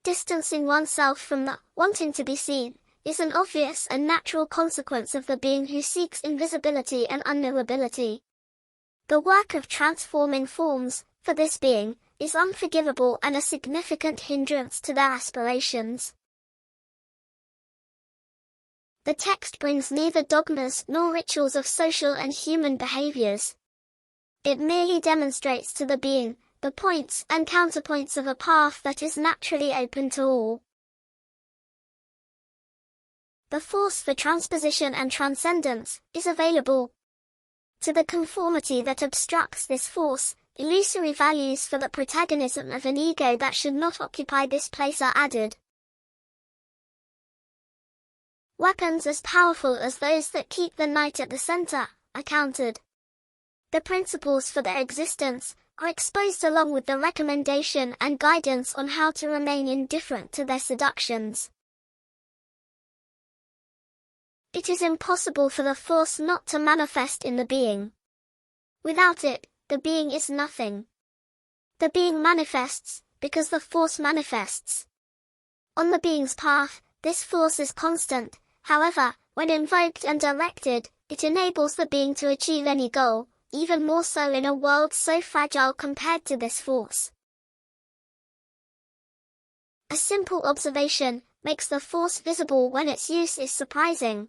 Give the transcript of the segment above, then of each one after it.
Distancing oneself from the wanting to be seen is an obvious and natural consequence of the being who seeks invisibility and unknowability. The work of transforming forms, for this being, is unforgivable and a significant hindrance to their aspirations. The text brings neither dogmas nor rituals of social and human behaviors. It merely demonstrates to the being the points and counterpoints of a path that is naturally open to all. The force for transposition and transcendence is available. To the conformity that obstructs this force, illusory values for the protagonism of an ego that should not occupy this place are added. Weapons as powerful as those that keep the knight at the center are countered. The principles for their existence are exposed along with the recommendation and guidance on how to remain indifferent to their seductions. It is impossible for the force not to manifest in the being. Without it, the being is nothing. The being manifests, because the force manifests. On the being's path, this force is constant, however, when invoked and directed, it enables the being to achieve any goal, even more so in a world so fragile compared to this force. A simple observation makes the force visible when its use is surprising.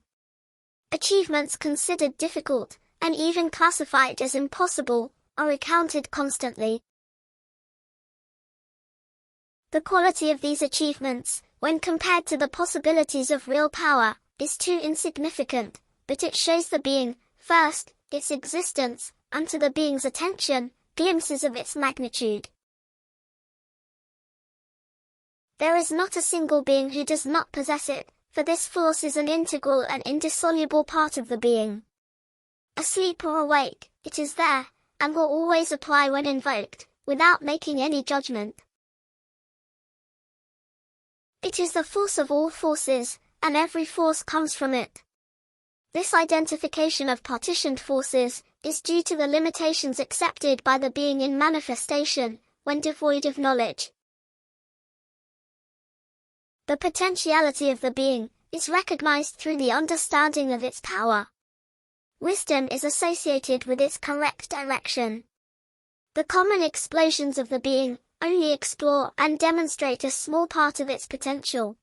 Achievements considered difficult, and even classified as impossible, are recounted constantly. The quality of these achievements, when compared to the possibilities of real power, is too insignificant, but it shows the being, first, its existence, and to the being's attention, glimpses of its magnitude. There is not a single being who does not possess it, for this force is an integral and indissoluble part of the being. Asleep or awake, it is there, and will always apply when invoked, without making any judgment. It is the force of all forces, and every force comes from it. This identification of partitioned forces is due to the limitations accepted by the being in manifestation, when devoid of knowledge. The potentiality of the being is recognized through the understanding of its power. Wisdom is associated with its correct direction. The common explosions of the being only explore and demonstrate a small part of its potential.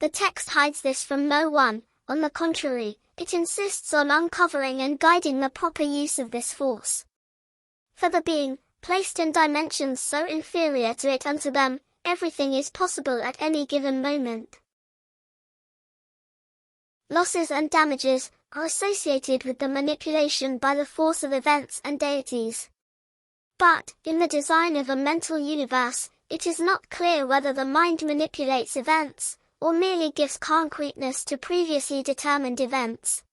The text hides this from no one, on the contrary, it insists on uncovering and guiding the proper use of this force. For the being, placed in dimensions so inferior to it and to them, everything is possible at any given moment. Losses and damages are associated with the manipulation by the force of events and deities. But, in the design of a mental universe, it is not clear whether the mind manipulates events, or merely gives concreteness to previously determined events.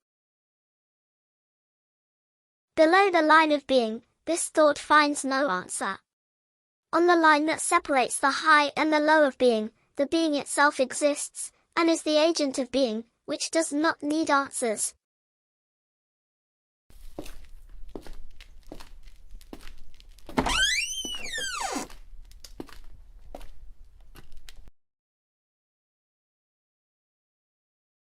Below the line of being, this thought finds no answer. On the line that separates the high and the low of being, the being itself exists, and is the agent of being, which does not need answers.